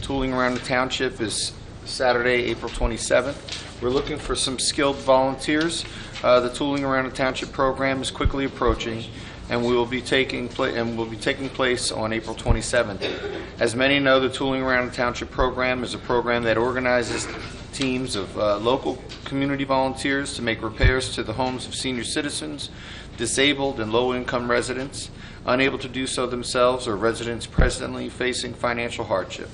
Tooling around the township is Saturday, April 27th. We're looking for some skilled volunteers. The Tooling Around the Township program is quickly approaching, and will be taking place on April 27th. As many know, the Tooling Around the Township program is a program that organizes teams of local community volunteers to make repairs to the homes of senior citizens, disabled and low-income residents, unable to do so themselves, or residents presently facing financial hardship.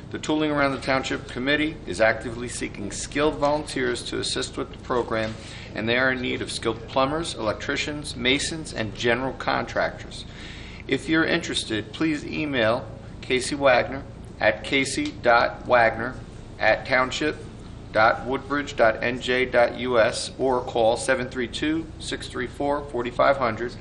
The Tooling Around the Township Committee is actively seeking skilled volunteers to assist with the program, and they are in need of skilled plumbers, electricians, masons, and general contractors. If you're interested, please email Casey Wagner at casey.wagner@township.woodbridge.nj.us or call 732-634-4500.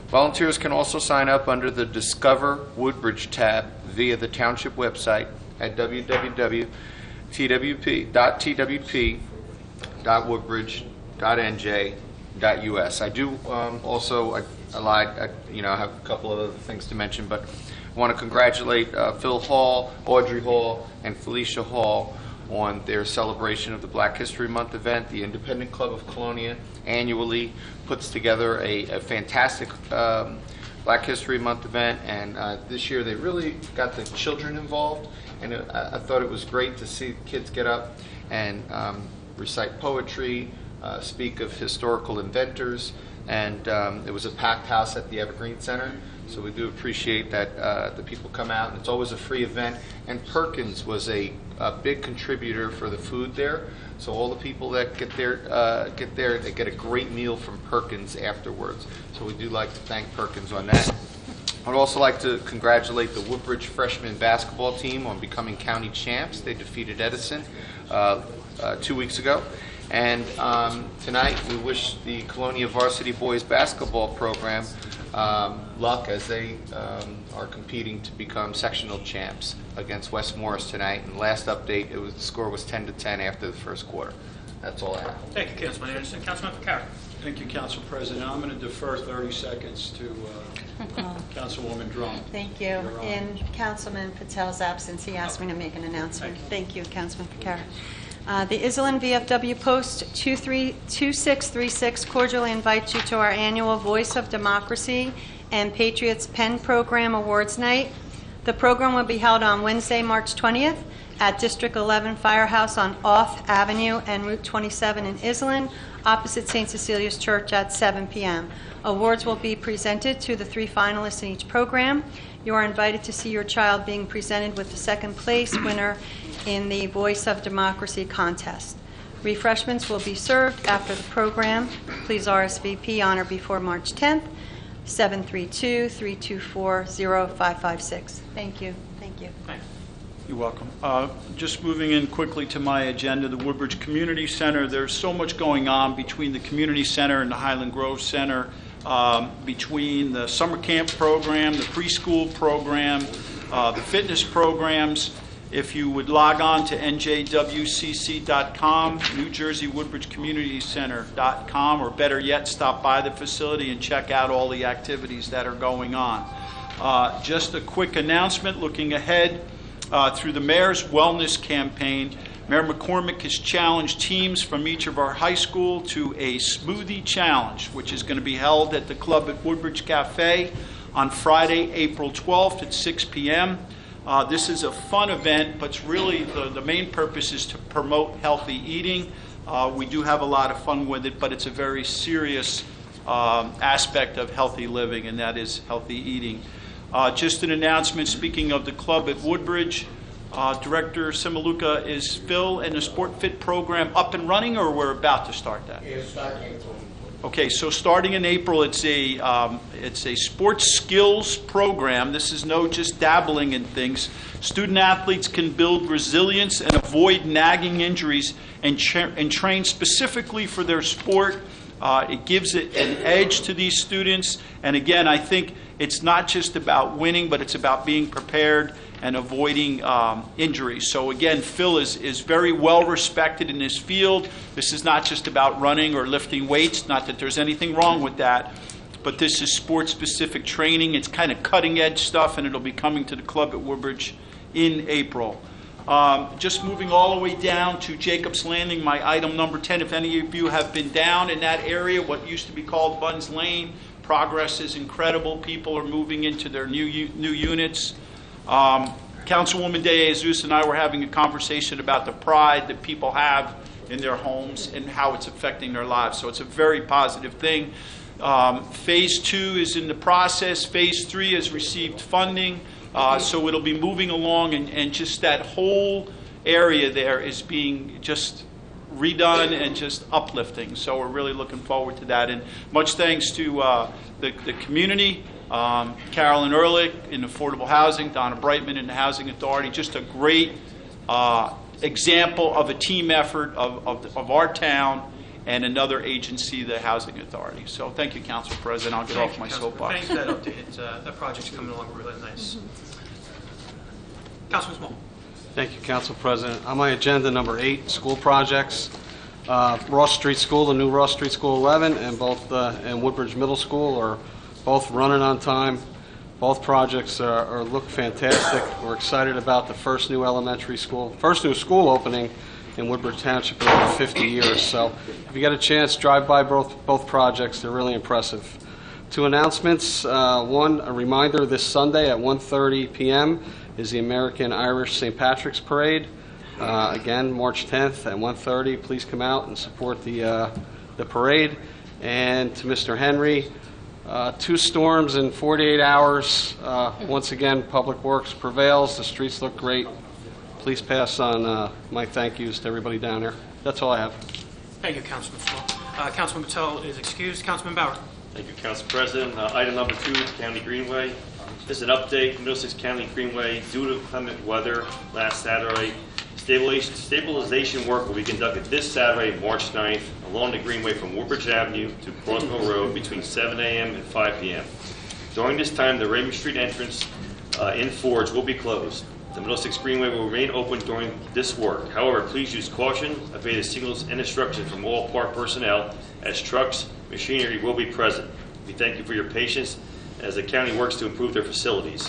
Volunteers can also sign up under the Discover Woodbridge tab via the township website at www.twp.woodbridge.nj.us. I do also, I have a couple of other things to mention, but I want to congratulate Phil Hall, Audrey Hall, and Felicia Hall on their celebration of the Black History Month event. The Independent Club of Colonia annually puts together a fantastic Black History Month event, and this year they really got the children involved, and I thought it was great to see kids get up and recite poetry, speak of historical inventors, and it was a packed house at the Evergreen Center. So we do appreciate that the people come out, and it's always a free event. And Perkins was a big contributor for the food there. So all the people that get there, they get a great meal from Perkins afterwards. So we do like to thank Perkins on that. I'd also like to congratulate the Woodbridge freshman basketball team on becoming county champs. They defeated Edison 2 weeks ago. And tonight, we wish the Colonia Varsity Boys Basketball Program luck as they are competing to become sectional champs against West Morris tonight. And last update, the score was 10-10 after the first quarter. That's all I have. Thank you, Councilman Anderson. Councilman Carey. Thank you, Council President. I'm going to defer 30 seconds to Councilwoman Drum. Thank you. In Councilman Patel's absence, he asked me to make an announcement. Thank you, Councilman Picard. The Iselin VFW Post 2636 cordially invites you to our annual Voice of Democracy and Patriots Pen Program Awards Night. The program will be held on Wednesday, March 20th at District 11 Firehouse on Auth Avenue and Route 27 in Iselin, opposite St. Cecilia's Church at 7 p.m. Awards will be presented to the 3 finalists in each program. You are invited to see your child being presented with the second place winner in the Voice of Democracy contest. Refreshments will be served after the program. Please RSVP on or before March 10th, 732-324-0556. Thank you. Thank you. You're welcome. Just moving in quickly to my agenda, the Woodbridge Community Center. There's so much going on between the Community Center and the Highland Grove Center, between the summer camp program, the preschool program, the fitness programs. If you would log on to njwcc.com, NewJerseyWoodbridgeCommunityCenter.com, or better yet, stop by the facility and check out all the activities that are going on. Just a quick announcement looking ahead. Through the Mayor's Wellness Campaign, Mayor McCormick has challenged teams from each of our high school to a smoothie challenge, which is going to be held at the club at Woodbridge Cafe on Friday, April 12th at 6 p.m. This is a fun event, but really the main purpose is to promote healthy eating. We do have a lot of fun with it, but it's a very serious aspect of healthy living, and that is healthy eating. Just an announcement, speaking of the club at Woodbridge, Director Simaluka, is Phil and the Sport Fit program up and running, or we're about to start that? It's starting in April. Okay, so starting in April, it's a sports skills program. This is no just dabbling in things. Student athletes can build resilience and avoid nagging injuries and train specifically for their sport. It gives it an edge to these students. And again, I think it's not just about winning, but it's about being prepared and avoiding injuries. So again, Phil is very well respected in his field. This is not just about running or lifting weights, not that there's anything wrong with that, but this is sport-specific training. It's kind of cutting-edge stuff, and it'll be coming to the club at Woodbridge in April. Just moving all the way down to Jacob's Landing, my item number 10. If any of you have been down in that area, what used to be called Bunn's Lane, progress is incredible. People are moving into their new units. Councilwoman DeJesus and I were having a conversation about the pride that people have in their homes and how it's affecting their lives. So it's a very positive thing. Phase 2 is in the process. Phase 3 has received funding. So it'll be moving along, and just that whole area there is being just redone and just uplifting. So we're really looking forward to that. And much thanks to the community, Carolyn Ehrlich in affordable housing, Donna Brightman in the Housing Authority. Just a great example of a team effort of our town and another agency, the Housing Authority. So thank you, Council President. I'll get off my soapbox. Thanks for that update. That project's coming along really nice. Councilman Small. Thank you, Council President. On my agenda, number 8, school projects. Ross Street School, the new Ross Street School 11, and and Woodbridge Middle School are both running on time. Both projects look fantastic. We're excited about the first new school opening in Woodbridge Township in over 50 years. So if you get a chance, drive by both projects. They're really impressive. 2 announcements. One, a reminder, this Sunday at 1:30 p.m. is the American Irish St. Patrick's Parade. Again, March 10th at 1:30. Please come out and support the parade. And to Mr. Henry, 2 storms in 48 hours. Once again, Public Works prevails. The streets look great. Please pass on my thank yous to everybody down there. That's all I have. Thank you, Councilman Small. Councilman Patel is excused. Councilman Bauer. Thank you, Council President. Item number 2, County Greenway. This is an update. Middlesex County Greenway, due to inclement weather last Saturday, Stabilization work will be conducted this Saturday, March 9th, along the Greenway from Woodbridge Avenue to Crossville Road between 7 a.m. and 5 p.m. During this time, the Raymond Street entrance in Forge will be closed. The Middlesex Greenway will remain open during this work. However, please use caution, obey the signals and instructions from all park personnel, as trucks, machinery will be present. We thank you for your patience as the county works to improve their facilities.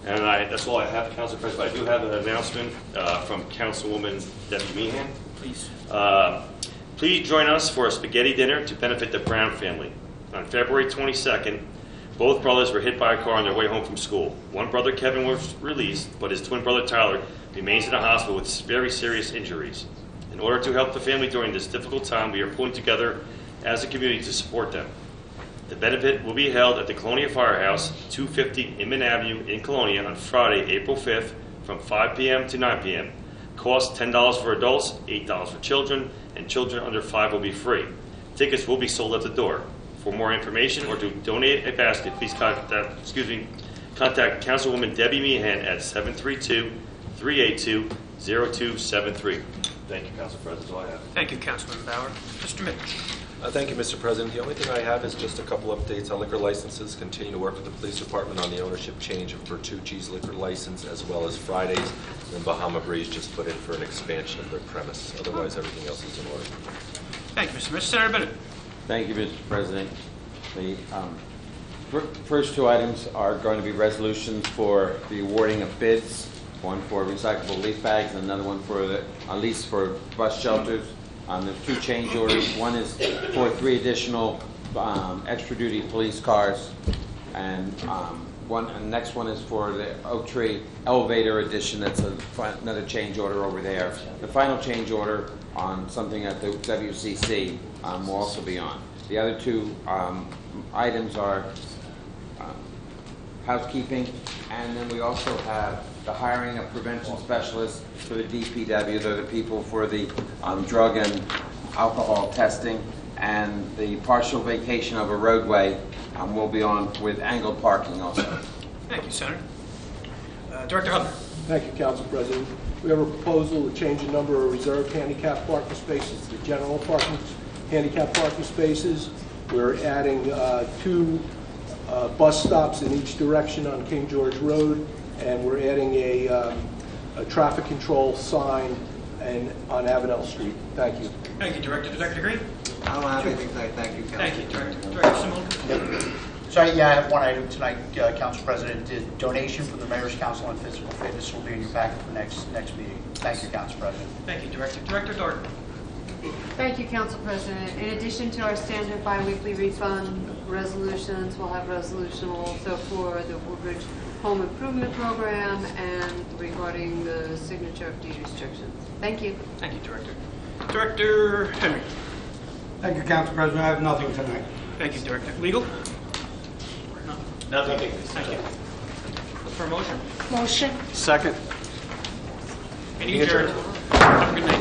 And that's all I have, Council President. I do have an announcement from Councilwoman Debbie Meehan. Please. Please join us for a spaghetti dinner to benefit the Brown family. On February 22nd, both brothers were hit by a car on their way home from school. One brother, Kevin, was released, but his twin brother, Tyler, remains in the hospital with very serious injuries. In order to help the family during this difficult time, we are pulling together as a community to support them. The benefit will be held at the Colonia Firehouse, 250 Inman Avenue in Colonia on Friday, April 5th from 5 p.m. to 9 p.m. Cost $10 for adults, $8 for children, and children under 5 will be free. Tickets will be sold at the door. For more information or to donate a basket, please contact Councilwoman Debbie Meehan at 732-382-0273. Thank you, Council President. That's all I have. Thank you, Councilman Bauer. Mr. Mitch. Thank you, Mr. President. The only thing I have is just a couple updates on liquor licenses. Continue to work with the police department on the ownership change of Bertucci's liquor license, as well as Fridays. And Bahama Breeze just put in for an expansion of their premise. Otherwise, everything else is in order. Thank you, Mr. Mitch. Senator Bennett. Thank you, Mr. President. The first two items are going to be resolutions for the awarding of bids, one for recyclable leaf bags and another one for the lease for bus shelters. There's two change orders. One is for 3 additional extra-duty police cars, and the next one is for the Oak Tree elevator addition. That's another change order over there. The final change order on something at the WCC will also be on. The other two items are housekeeping, and then we also have the hiring of prevention specialists for the DPW. They're the people for the drug and alcohol testing, and the partial vacation of a roadway will be on with angled parking also. Thank you, Senator. Director Hubbard. Thank you, Council President. We have a proposal to change the number of reserved handicap parking spaces to general parking handicap parking spaces. We're adding 2 bus stops in each direction on King George Road, and we're adding a traffic control sign on Avenel Street. Thank you. Thank you, Director. Director Green? I don't have anything tonight. Thank you, Council. Thank you, Director. Director Simone? So, yeah, I have one item tonight, Council President. The donation from the Mayor's Council on Physical Fitness will be in your packet for next meeting. Thank you, Council President. Thank you, Director. Director Darden. Thank you, Council President. In addition to our standard biweekly refund resolutions, we'll have resolution also for the Woodbridge Home Improvement Program and regarding the signature of deed restrictions. Thank you. Thank you, Director. Director Henry. Thank you, Council President. I have nothing tonight. Thank you, Director. Legal? Nothing. Thank you. Look for a motion. Motion. Second. Meeting adjourned. Have a good night.